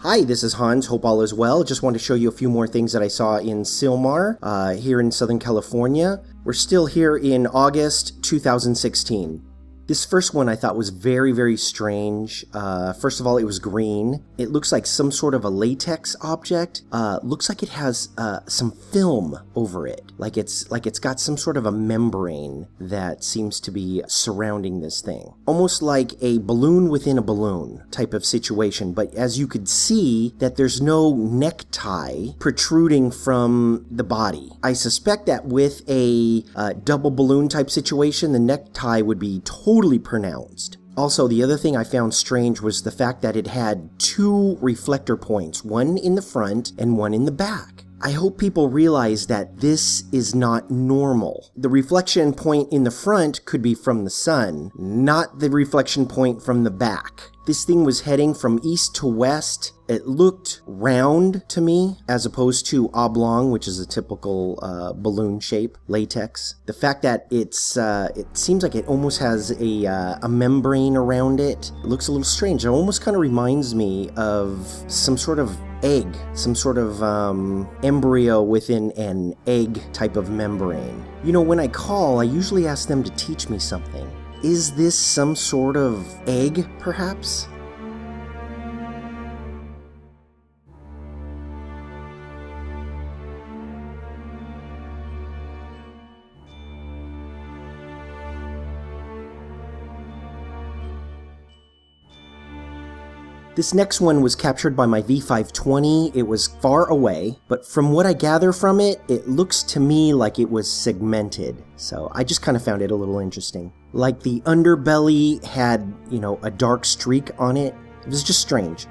Hi, this is Hans. Hope all is well. Just want to show you a few more things that I saw in Sylmar, here in Southern California. We're still here in August 2016. This first one I thought was very, very strange. First of all, it was green. It looks like some sort of a latex object. Looks like it has some film over it. Like it's got some sort of a membrane that seems to be surrounding this thing. Almost like a balloon within a balloon type of situation. But as you could see, that there's no necktie protruding from the body. I suspect that with a double balloon type situation, the necktie would be totally pronounced. Also, the other thing I found strange was the fact that it had two reflector points, one in the front and one in the back. I hope people realize that this is not normal. The reflection point in the front could be from the sun, not the reflection point from the back. This thing was heading from east to west. It looked round to me as opposed to oblong, which is a typical balloon shape, latex. The fact that it seems like it almost has a membrane around it. It looks a little strange. It almost kind of reminds me of some sort of egg, some sort of embryo within an egg type of membrane. You know, when I call, I usually ask them to teach me something. Is this some sort of egg, perhaps? This next one was captured by my V520. It was far away, but from what I gather from it, it looks to me like it was segmented. So I just kind of found it a little interesting. Like the underbelly had, you know, a dark streak on it. It was just strange.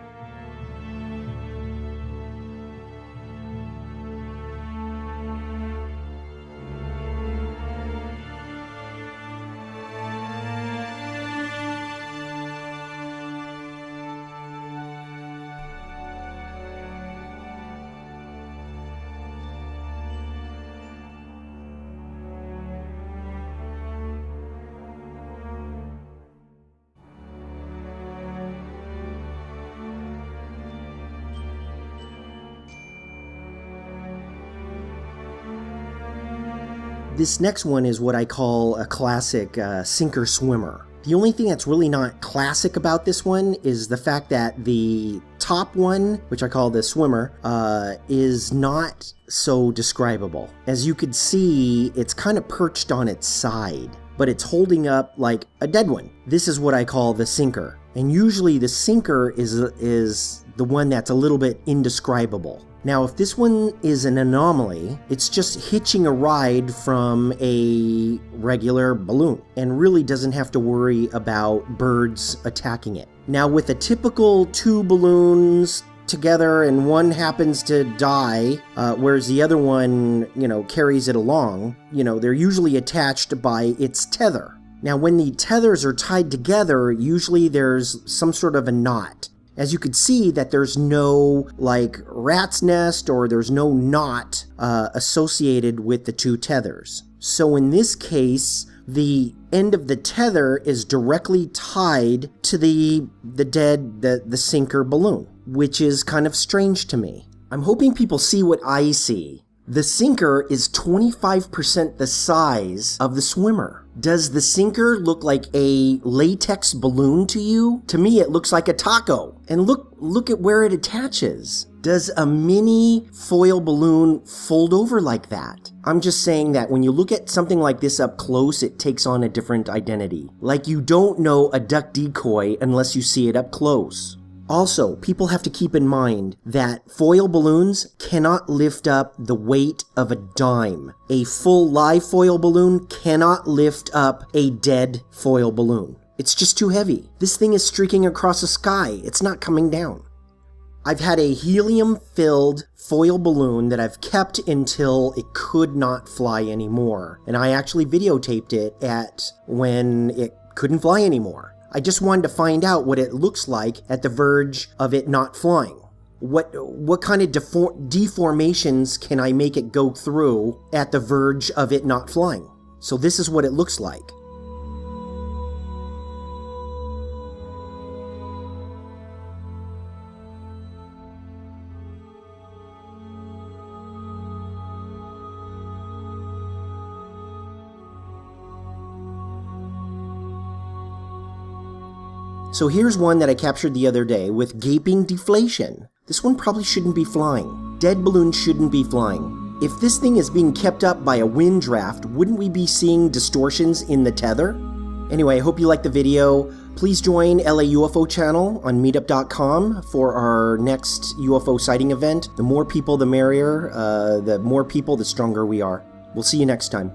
This next one is what I call a classic sinker swimmer. The only thing that's really not classic about this one is the fact that the top one, which I call the swimmer, is not so describable. As you could see, it's kind of perched on its side, but it's holding up like a dead one. This is what I call the sinker. And usually the sinker is the one that's a little bit indescribable. Now, if this one is an anomaly, it's just hitching a ride from a regular balloon and really doesn't have to worry about birds attacking it. Now, with a typical two balloons together and one happens to die, whereas the other one, you know, carries it along, you know, they're usually attached by its tether. Now, when the tethers are tied together, usually there's some sort of a knot. As you could see that there's no like rat's nest or there's no knot associated with the two tethers. So in this case, the end of the tether is directly tied to the sinker balloon, which is kind of strange to me. I'm hoping people see what I see. The sinker is 25% the size of the swimmer. Does the sinker look like a latex balloon to you? To me, it looks like a taco. And look at where it attaches. Does a mini foil balloon fold over like that? I'm just saying that when you look at something like this up close, it takes on a different identity. Like you don't know a duck decoy unless you see it up close. Also, people have to keep in mind that foil balloons cannot lift up the weight of a dime. A full live foil balloon cannot lift up a dead foil balloon. It's just too heavy. This thing is streaking across the sky. It's not coming down. I've had a helium-filled foil balloon that I've kept until it could not fly anymore. And I actually videotaped it at when it couldn't fly anymore. I just wanted to find out what it looks like at the verge of it not flying. What kind of deformations can I make it go through at the verge of it not flying? So this is what it looks like. So here's one that I captured the other day with gaping deflation. This one probably shouldn't be flying. Dead balloons shouldn't be flying. If this thing is being kept up by a wind draft, wouldn't we be seeing distortions in the tether? Anyway, I hope you liked the video. Please join LA UFO channel on meetup.com for our next UFO sighting event. The more people, the merrier. The more people, the stronger we are. We'll see you next time.